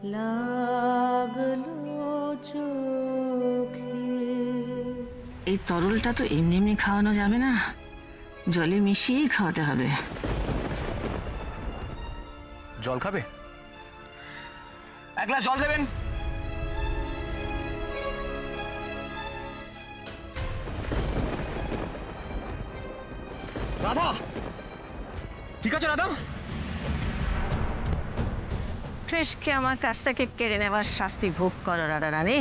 লাগলো চোখে। এই তরলটা তো এমনি এমনি খাওয়ানো যাবে না, জলে মিশিয়েই খাওয়াতে হবে। জল খাবে? এক গ্লাস জল দেবেন। রাধা, ঠিক আছে রাধা? ক্রিশকে আমার কাছ থেকে কেড়ে নেওয়ার শাস্তি ভোগ করো রাধা রানী।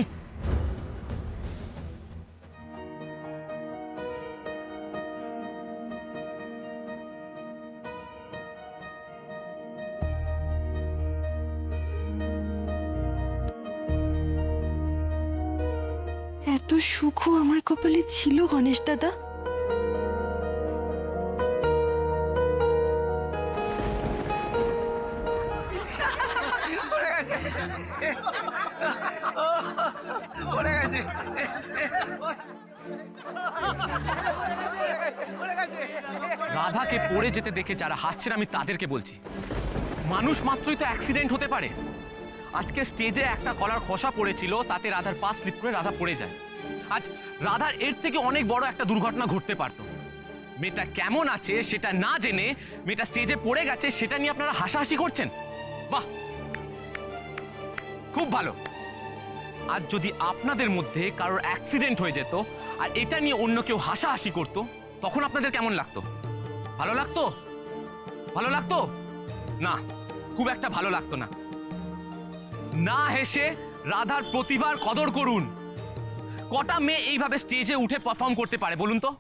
এত সুখও আমার কপালে ছিল গণেশ দাদা। রাধাকে পড়ে যেতে দেখে যারা হাসছেন আমি তাদেরকে বলছি, মানুষ মাত্রই তো অ্যাক্সিডেন্ট হতে পারে। আজকে স্টেজে একটা কলার খোসা পড়েছিল, তাতে রাধার পা স্লিপ করে রাধা পড়ে যায়। আজ রাধার এর থেকে অনেক বড় একটা দুর্ঘটনা ঘটতে পারত। মেয়েটা কেমন আছে সেটা না জেনে মেয়েটা স্টেজে পড়ে গেছে সেটা নিয়ে আপনারা হাসাহাসি করছেন। বাহ, খুব ভালো। আর যদি আপনাদের মধ্যে কারোর অ্যাক্সিডেন্ট হয়ে যেত আর এটা নিয়ে অন্য কেউ হাসাহাসি করত, তখন আপনাদের কেমন লাগতো? ভালো লাগতো? ভালো লাগতো না, খুব একটা ভালো লাগতো না। না হেসে রাধার প্রতিভার কদর করুন। কটা মেয়ে এইভাবে স্টেজে উঠে পারফর্ম করতে পারে বলুন তো?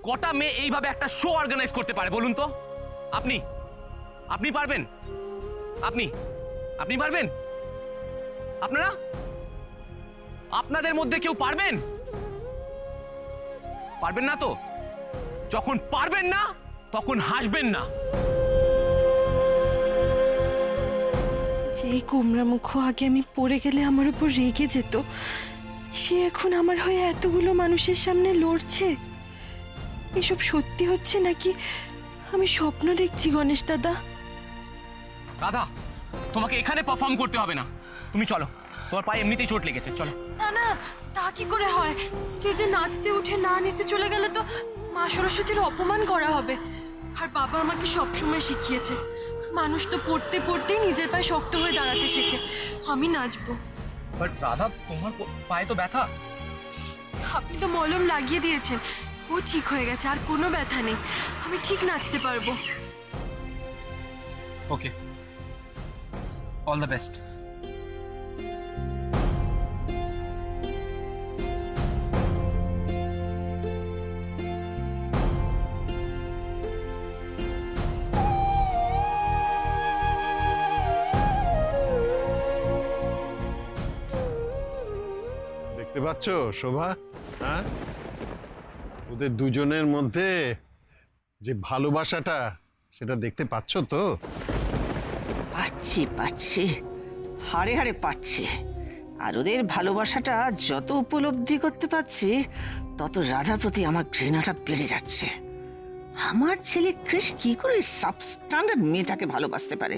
কটা মেয়ে এইভাবে একটা শো অর্গানাইজ করতে পারে বলুন তো? আপনি আপনি পারবেন? আপনি আপনি পারবেন? আপনারা আপনাদের মধ্যে কেউ পারবেন? পারবেন না তো? যখন পারবেন না তখন হাসবেন না। যে কোমরা মুখ আগে আমি পড়ে গেলে আমার উপর রেগে যেত, সে এখন আমার হয়ে এতগুলো মানুষের সামনে লড়ছে। এসব সত্যি হচ্ছে নাকি আমি স্বপ্ন দেখছি গণেশ দাদা? রাধা, তোমাকে এখানে পারফর্ম করতে হবে না, তুমি চলো। তোমার পায়ে এমনিতেই চোট লেগেছে, চলো। না না, তা কি করে হয়? স্টেজে নাচতে উঠে না নিচে চলে গেলে তো মা সরস্বতীর অপমান করা হবে। আর বাবা আমাকে সবসময় শিখিয়েছে, মানুষ তো পড়তে পড়তেই নিজের পায়ে শক্ত হয়ে দাঁড়াতে শেখে। আমি নাচবো। বাট রাধা, তোমার পায়ে তো ব্যথা। আপনি তো মলম লাগিয়ে দিয়েছেন, ও ঠিক হয়ে গেছে, আর কোনো ব্যথা নেই। আমি ঠিক নাচতে পারবো। ওকে, অল দ্য বেস্ট। দেখতে পাচ্ছ শোভা? হ্যাঁ, ওদের দুজনের মধ্যে যে ভালোবাসাটা সেটা দেখতে পাচ্ছ তো? পাচ্ছি পাচ্ছি, হাড়ে হাড়ে পাচ্ছি। আর ওদের ভালোবাসাটা যত উপলব্ধি করতে পারছি, তত রাধার প্রতি আমার ঘৃণাটা বেড়ে যাচ্ছে। আমার ছেলে ক্রিশ কি করে সাবস্ট্যান্ডার্ড মেয়েটাকে ভালোবাসতে পারে?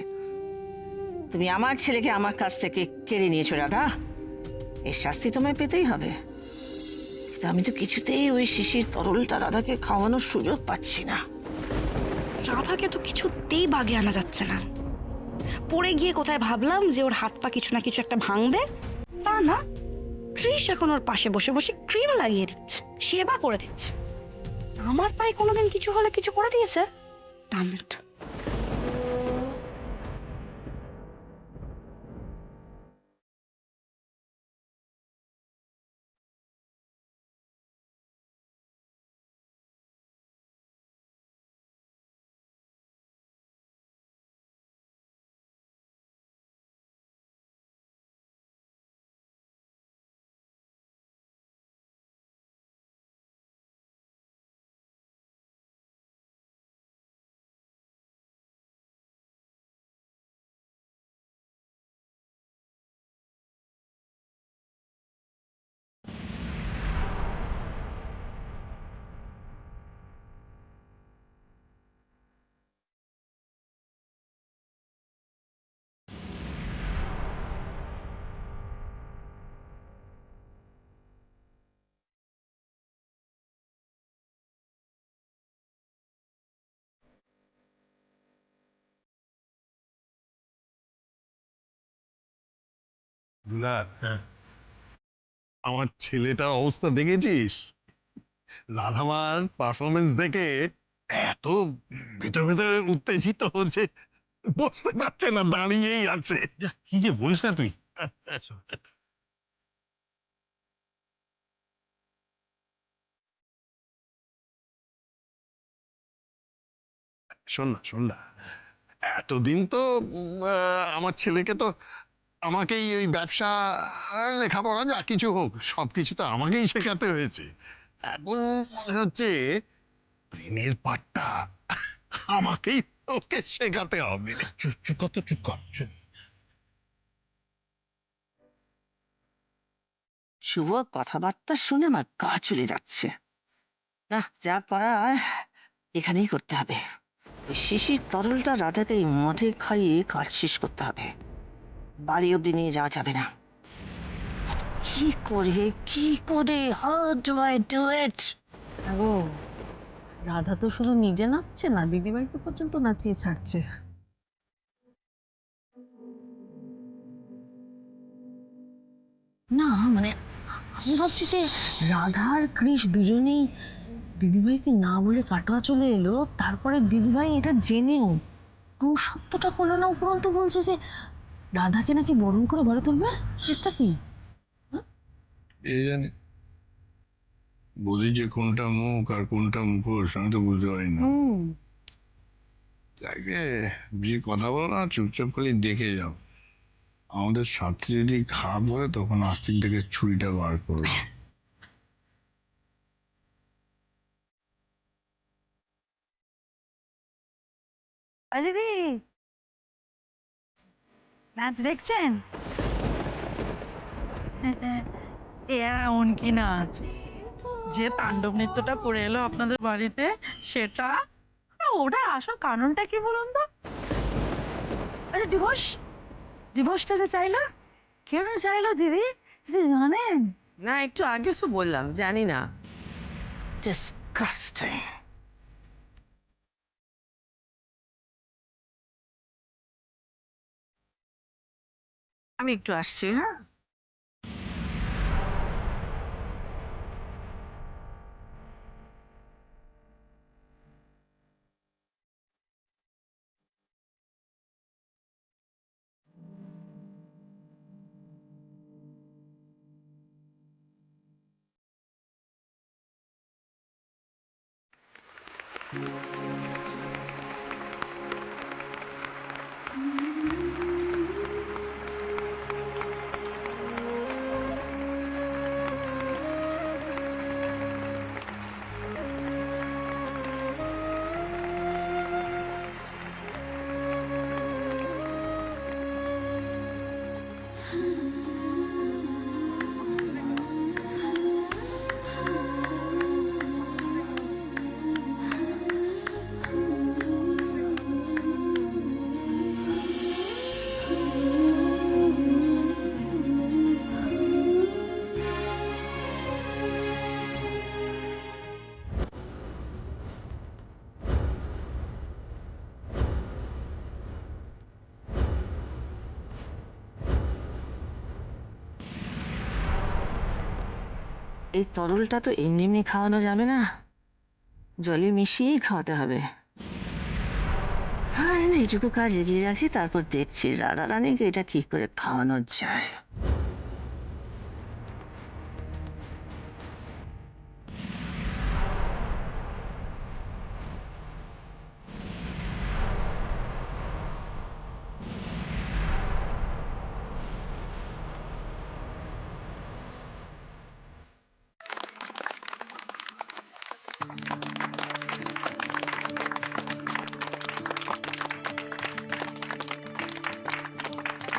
তুমি আমার ছেলেকে আমার কাছ থেকে কেড়ে নিয়েছো রাধা, এর শাস্তি তোমায় পেতেই হবে। কিন্তু আমি তো কিছুতেই ওই শিশির তরলটা রাধাকে খাওয়ানোর সুযোগ পাচ্ছি না। রাধাকে তো কিছুতেই বাগে আনা যাচ্ছে না। পড়ে গিয়ে কোথায় ভাবলাম যে ওর হাত পা কিছু না কিছু একটা ভাঙবে, তা না, ক্রিশ এখন ওর পাশে বসে বসে ক্রিম লাগিয়ে দিচ্ছে, সেবা করে দিচ্ছে। আমার পায়ে কোনোদিন কিছু হলে কিছু করে দিয়েছে? ডান দুলাল, আমার ছেলেটার অবস্থা দেখেছিস? রাধামার পারফরমেন্স দেখে এত ভেতর ভেতরে উত্তেজিত হচ্ছে, বসতে পারছে না, দাঁড়িয়েই আছে। কি যে বলিস না তুই। শোন না, এতদিন তো আমার ছেলেকে তো আমাকেই ওই ব্যবসা আর লেখাপড়া যা কিছু হোক সবকিছু তো আমাকেই শেখাতে হয়েছে। এখন মনে হচ্ছে প্রেমের পাঠটা আমাকেই ওকে শেখাতে হবে। চুপ কর তো, চুপ কর। শুভ কথাবার্তা শুনে আমার গা চলে যাচ্ছে। না, যা করার এখানেই করতে হবে। ওই শিশির তরলটা রাধাকে এই মঠে খাইয়ে কাজ শেষ করতে হবে। বাড়ি অব্দি নিয়ে যাওয়া যাবে না। কি করে how do I do it? Go, Radha তো শুধু নিজে নাচছে না, দিদিভাইকে পর্যন্ত নাচিয়ে ছাড়ছে। না মানে আমি ভাবছি যে রাধা আর কৃষ দুজনেই দিদিভাইকে না বলে কাটোয়া চলে এলো, তারপরে দিদিভাই এটা জেনেও দু সপ্তাহটা করলো না, উপরন্তু বলছে যে রাধাকে নাকি বরণ করে ঘরে তুলবে। কেসটা কি? এই জানি বলি যে কোনটা মুখ আর কোনটা মুখোশ আমি তো বুঝতে পারি না। তাকে বেশি কথা বলো না, চুপচাপ খালি দেখে যাও। আমাদের স্বার্থে যদি খারাপ হয় তখন আস্তিক থেকে ছুরিটা বার করবো। দিদি নাচ দেখছেন? এমন কি নাচ যে তাণ্ডব নৃত্যটা পড়ে এলো আপনাদের বাড়িতে, সেটা ওটা আসল কারণটা কি বলুন তো? আচ্ছা, ডিভোর্সটা যে চাইলো, কেন চাইলো দিদি কিছু জানেন? না, একটু আগে তো বললাম জানি না। ডিসকাস্টিং। আমি একটু আসছি, হ্যাঁ? এই তরলটা তো এমনি এমনি খাওয়ানো যাবে না, জলে মিশিয়েই খাওয়াতে হবে। হ্যাঁ, এইটুকু কাজ এগিয়ে রাখি, তারপর দেখছি রাধা রানীকে এটা কি করে খাওয়ানো যায়।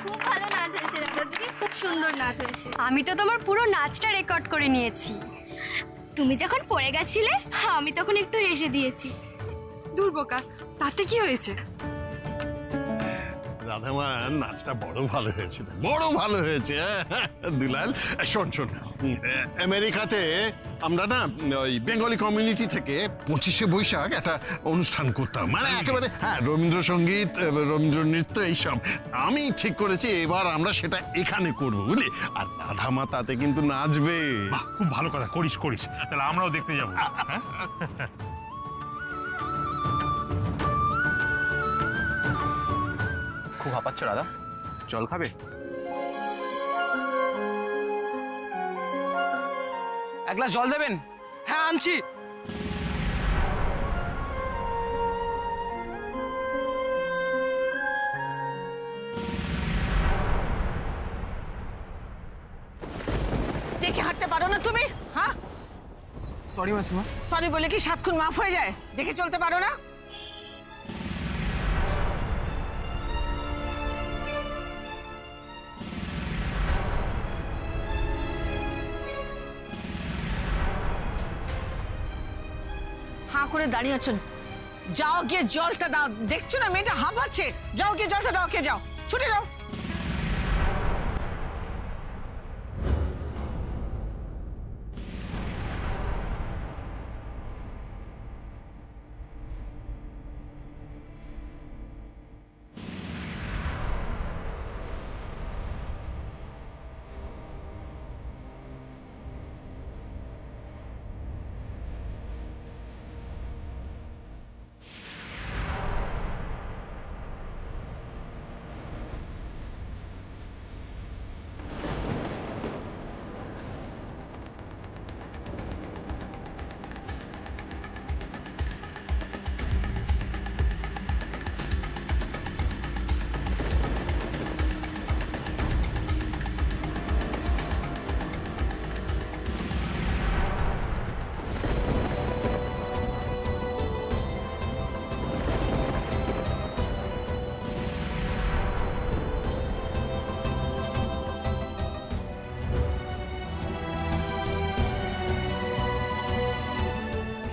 খুব ভালো নাচ হয়েছে রাধা দিদি, খুব সুন্দর নাচ হয়েছে। আমি তো তোমার পুরো নাচটা রেকর্ড করে নিয়েছি। তুমি যখন পড়ে গেছিলে আমি তখন একটু হেসে দিয়েছি। দূর বোকা, তাতে কি হয়েছে? রাধামার নাচটা বড় ভালো হয়েছে, বড় ভালো হয়েছে। দুলাল, শোন, আমেরিকাতে আমরা না ওই বেঙ্গলি কমিউনিটি থেকে 25শে বৈশাখ একটা অনুষ্ঠান করতাম, মানে একেবারে হ্যাঁ রবীন্দ্রসঙ্গীত, রবীন্দ্র নৃত্য এইসব। আমি ঠিক করেছি এবার আমরা সেটা এখানে করবো, বুঝলি? আর রাধা মা তাতে কিন্তু নাচবে। বাহ, খুব ভালো কথা, করিস করিস, তাহলে আমরাও দেখতে যাবো। হ্যাঁ? খুব হাঁপাচ্ছ রাধা, জল খাবে? এক গ্লাস জল দেবেন? হ্যাঁ আনছি। দেখে হাঁটতে পারো না তুমি? হ্যাঁ, সরি মাসিমা। সরি বলে কি 7 খুন মাফ হয়ে যায়? দেখে চলতে পারো না? হাঁ করে দাঁড়িয়ে আছো, যাও গিয়ে জলটা দাও। দেখছো না মেয়েটা হাঁপাচ্ছে? যাও গিয়ে জলটা দাও, কে যাও, ছুটে যাও।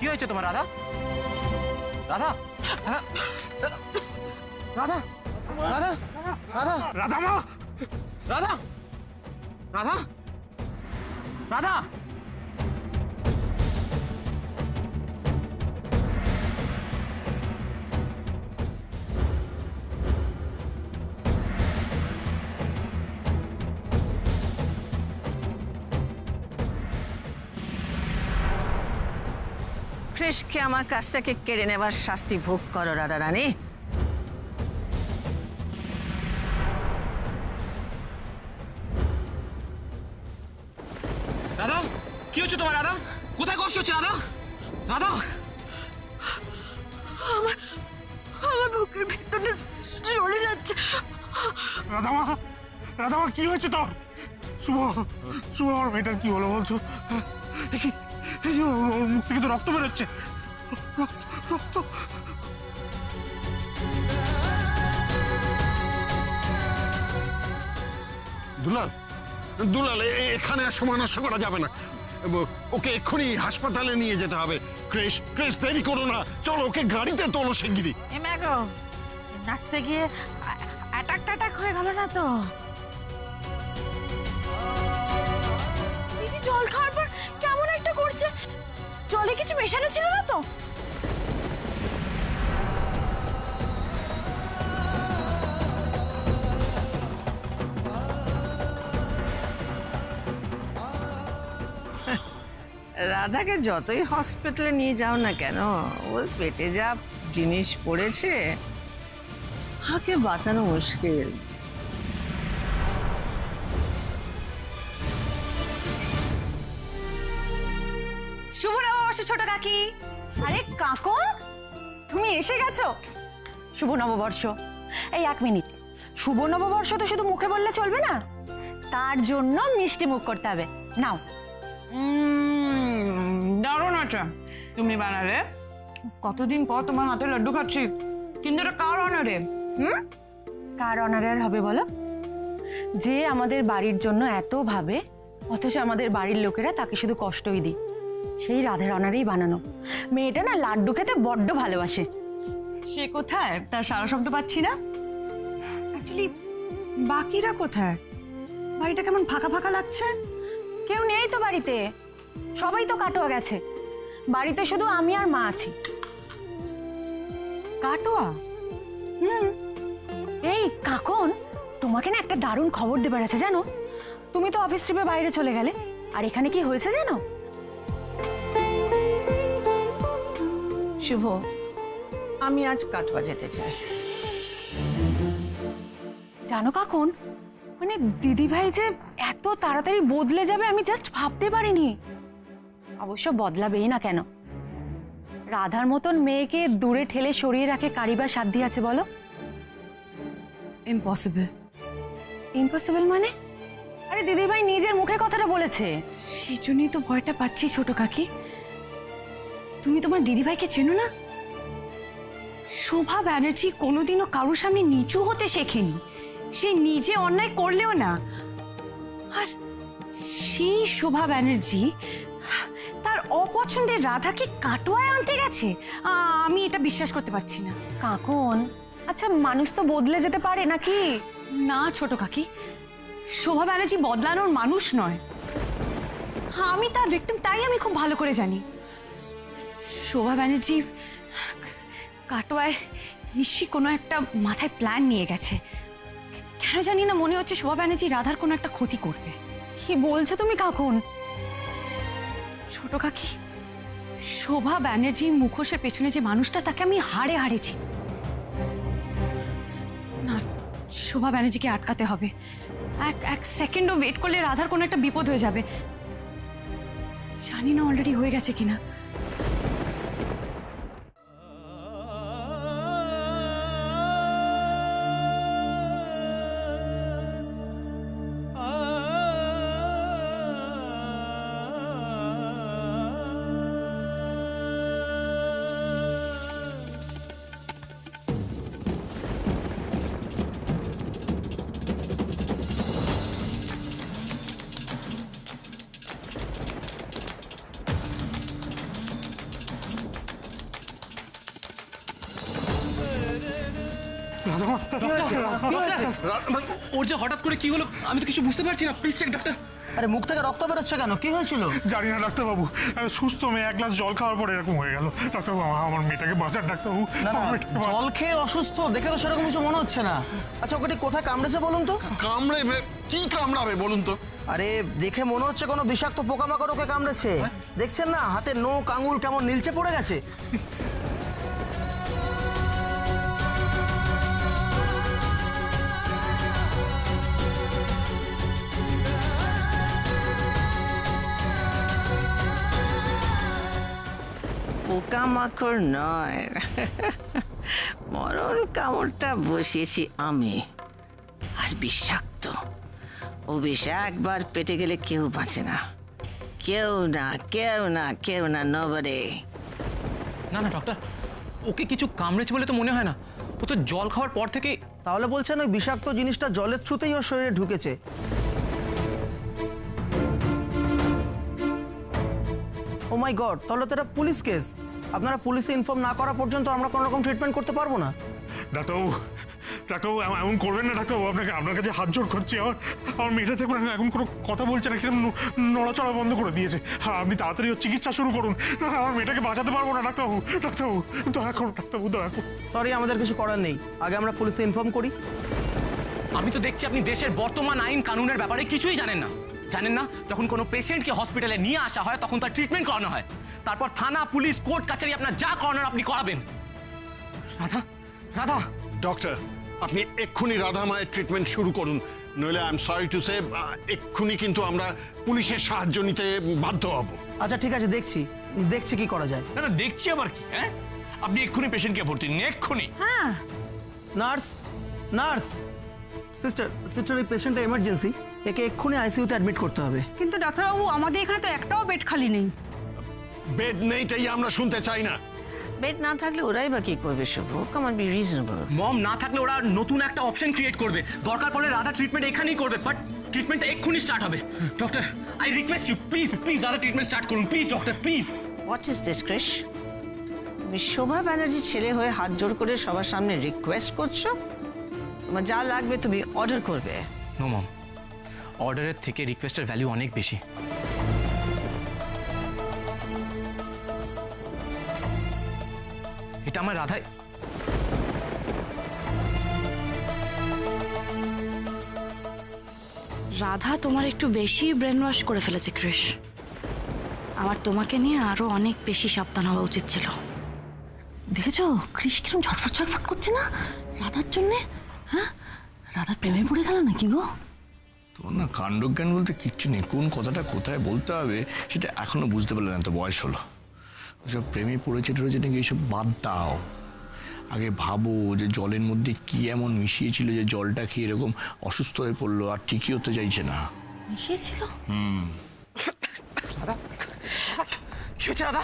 কি হয়েছে তোমার রাধা? রাধা, রাধা, রাধা, রাধা, রাধা মা, রাধা, রাধা, রাধা। কৃষ্ণকে আমার কাছ থেকে কেড়ে নেবার শাস্তি ভোগ করো রাধা রানী। রাধা, কি হচ্ছে তোমার রাধা? কোথায় কষ্ট হচ্ছে রাধা? রাধা, আমার বুকের ভিতরে জ্বলে যাচ্ছে। রাধা মা, রাধা মা, কি হয়েছে তোর? শুভ, শুভ, আমার মেয়েটার কি হলো বলছো? এই যে ওর মুখ থেকে তো রক্ত বেরোচ্ছে, রক্ত, রক্ত। দুলাল, দুলাল, এখানে আর সময় নষ্ট করা যাবে না। ওকে এক্ষুনি হাসপাতালে নিয়ে যেতে হবে। ক্রিস, ক্রিস, দেরি করো না, চলো ওকে গাড়িতে তোলো শিগগিরি। গো, নাচতে গিয়ে অ্যাটাক ট্যাটাক হয়ে গেল না তো? দিদি জল খাওয়ার পর কেমন একটা করছে, জলে কিছু মেশানো ছিল না তো? রাধাকে যতই হসপিটালে নিয়ে যাও না কেন, ওর পেটে যা জিনিস পড়েছে, হাকে বাঁচানো মুশকিল। শুভ নববর্ষ ছোট কাকি। আরে কাকু, তুমি এসে গেছো? শুভ নববর্ষ। এই 1 মিনিট, শুভ নববর্ষ তো শুধু মুখে বললে চলবে না, তার জন্য মিষ্টি মুখ করতে হবে। নাও। দারুণ আছে, তুমি বানালে। কতদিন পর তোমার হাতে লাড্ডু খাচ্ছি, কিন্তু এটা কার অনারে? কার অনারের হবে বলো? যে আমাদের বাড়ির জন্য এত ভাবে, অথচ আমাদের বাড়ির লোকেরা তাকে শুধু কষ্টই দিই, সেই রাধের অনারেই বানানো। মেয়েটা না লাড্ডু খেতে বড্ড ভালোবাসে। সে কোথায়? তার সারা শব্দ পাচ্ছি না। অ্যাকচুয়ালি বাকিরা কোথায়? বাড়িটা কেমন ফাঁকা ফাঁকা লাগছে। কেউ নেই তো বাড়িতে। সবাই তো কাটোয়া গেছে, বাড়িতে শুধু আমি আর মা আছি। কাটোয়া? এই কাকন, তোমাকে না একটা দারুণ খবর দেবার আছে জানো। তুমি তো অফিস ট্রিপে বাইরে চলে গেলে, আর এখানে কি হয়েছে জানো? শুভ, আমি আজ কাটোয়া যেতে চাই। জানো কাকন, মানে দিদিভাই যে এত তাড়াতাড়ি বদলে যাবে আমি জাস্ট ভাবতে পারিনি। অবশ্য বদলাবেই না কেন, রাধার মতন মেয়েকে দূরে ঠেলে সরিয়ে রাখে কারিবার সাধ্য আছে বলো? ইম্পসিবল। ইম্পসিবল মানে? আরে দিদিভাই নিজের মুখে কথাটা বলেছে। সেই জন্যই তো ভয়টা পাচ্ছি ছোট কাকি। তুমি তোমার দিদিভাইকে চেনো না? শোভা ব্যানার্জি কোনোদিনও কারোর সামনে নিচু হতে শেখেনি, সে নিজে অন্যায় করলেও না। আর সেই শোভা ব্যানার্জি তার অপছন্দের রাধাকে কাটোয়ায় আনতে গেছে? আমি এটা বিশ্বাস করতে পারছি না। কাকন, আচ্ছা মানুষ তো বদলে যেতে পারে নাকি? না ছোট কাকি, শোভা ব্যানার্জি বদলানোর মানুষ নয়। আমি তার ভিকটিম, তাই আমি খুব ভালো করে জানি। শোভা ব্যানার্জি কাটোয়ায় নিশ্চয়ই কোনো একটা মাথায় প্ল্যান নিয়ে গেছে। কেন জানি না মনে হচ্ছে শোভা ব্যানার্জি রাধার কোনো একটা ক্ষতি করবে। কি বলছো তুমি কাকন? ছোট কাকি, শোভা ব্যানার্জির মুখোশের পেছনে যে মানুষটা, তাকে আমি হাড়ে হারেছি। না, শোভা ব্যানার্জিকে আটকাতে হবে। এক সেকেন্ডও ওয়েট করলে রাধার কোনো একটা বিপদ হয়ে যাবে। জানি না অলরেডি হয়ে গেছে কিনা। ওর যে হঠাৎ করে কি হলো আমি তো কিছু বুঝতে পারছি না। Please check doctor. আরে মুখ থেকে রক্ত বেরোচ্ছে কেন? কি হয়েছিল? জানি না ডাক্তারবাবু, সুস্থ মেয়ে এক গ্লাস জল খাওয়ার পরে এরকম হয়ে গেল। ডাক্তারবাবু, আমার মেয়েটাকে বাঁচান ডাক্তারবাবু। না না, আমার মেয়েটাকে বাঁচান। জল খেয়ে অসুস্থ দেখে তো সেরকম কিছু মনে হচ্ছে না। আচ্ছা, ওকে ঠিক কোথায় কামড়েছে বলুন তো? কামড়েবে? কি কামড়াবে বলুন তো? আরে দেখে মনে হচ্ছে কোনো বিষাক্ত পোকামাকড় ওকে কামড়েছে। দেখছেন না হাতে নখ আঙুল কেমন নীলচে পড়ে গেছে। পোকামাকড় নয়, মরণ কামড়টা বসিয়েছি আমি। আর বিষাক্ত, ও বিষ একবার পেটে গেলে কেউ বাঁচে না। কেউ না, কেউ না, কেউ না, নোবডি। না না ডক্টর, ওকে কিছু কামড়েছে বলে তো মনে হয় না। ও তো জল খাওয়ার পর থেকে। তাহলে বলছেন ওই বিষাক্ত জিনিসটা জলের থ্রুতেই ওর শরীরে ঢুকেছে। ও মাই গড, তাহলে তো এটা পুলিশ কেস। আপনারা পুলিশে ইনফর্ম না করা পর্যন্ত আমরা কোনো রকম ট্রিটমেন্ট করতে পারবো না। ডাক্তারবাবু, ডাক্তারবাবু এমন করবেন না ডাক্তারবাবু। আপনার কাছে হাত জোর করছি। আমার মেয়েটা থেকে এখন কোনো কথা বলছে না, কিরকম নড়াচড়া বন্ধ করে দিয়েছে। আপনি তাড়াতাড়ি ওর চিকিৎসা শুরু করুন। আমার মেয়েটাকে বাঁচাতে পারবো না ডাক্তারবাবু। ডাক্তারবাবু দয়া করুন, ডাক্তারবাবু দয়া করুন। সরি, আমাদের কিছু করার নেই। আগে আমরা পুলিশে ইনফর্ম করি। আমি তো দেখছি আপনি দেশের বর্তমান আইন কানুনের ব্যাপারে কিছুই জানেন না। জানেন না, যখন কোনো পেশেন্টকে হসপিটালে নিয়ে আসা হয় তখন তার ট্রিটমেন্ট করানো হয়। তারপর থানা, পুলিশ, কোর্ট কাছারি আপনার যা করানোর আপনি করাবেন। রাধা, রাধা। ডক্টর, আপনি এক্ষুনি রাধা মায়ের ট্রিটমেন্ট শুরু করুন, নইলে I am sorry to say এক্ষুনি কিন্তু আমরা পুলিশের সাহায্য নিতে বাধ্য হব। আচ্ছা ঠিক আছে, দেখছি কি করা যায়। না না, দেখছি আবার কি? হ্যাঁ, আপনি এক্ষুনি পেশেন্টকে ভর্তি নিন, এক্ষুনি। হ্যাঁ, নার্স, সিস্টার এই পেশেন্টটা এমার্জেন্সি, একে এক্ষুনি আইসিইউতে অ্যাডমিট করতে হবে। কিন্তু ডাক্তারবাবু, আমাদের এখানে তো একটাও বেড খালি নেই। বেড নেইটাই আমরা শুনতে চাই না। বেড না থাকলে ওরাই বা কি করবে Shubho? Come on, be reasonable. Mom না থাকলে ওরা নতুন একটা অপশন ক্রিয়েট করবে। দরকার পড়লে রাধা ট্রিটমেন্ট এখানেই করবে, বাট ট্রিটমেন্টটা এক্ষুনি স্টার্ট হবে। Doctor, I request you, please please Radha treatment start করুন, please doctor, please. What is this Krish? তুমি শোভা ব্যানার্জির ছেলে হয়ে হাত জোর করে সবার সামনে রিকোয়েস্ট করছো? তোমার যা লাগবে তুমি অর্ডার করবে। নো মম, অর্ডারের থেকে রিকোয়েস্টের ভ্যালু অনেক বেশি। এটা আমার রাধাই। রাধা তোমার একটু বেশি ব্রেন ওয়াশ করে ফেলেছে ক্রিশ। আমার তোমাকে নিয়ে আরো অনেক বেশি সাবধান হওয়া উচিত ছিল। দেখেছো কৃষ কিরম ছটফট ছটফট করছে না রাধার জন্যে? হ্যাঁ, রাধার প্রেমে পড়ে গেল নাকি গো? তোমার না কাণ্ডজ্ঞান বলতে কিচ্ছু নেই। কোন কথাটা কোথায় বলতে হবে সেটা এখনো বুঝতে পারলে না, তো বয়স হলো। ওসব প্রেমে পড়েছে টড়েছে নাকি এইসব বাদ দাও। আগে ভাবো যে জলের মধ্যে কি এমন মিশিয়েছিল যে জলটা খেয়ে এরকম অসুস্থ হয়ে পড়লো, আর ঠিকই হতে চাইছে না। মিশিয়েছিল? রাধা, কি হয়েছে রাধা?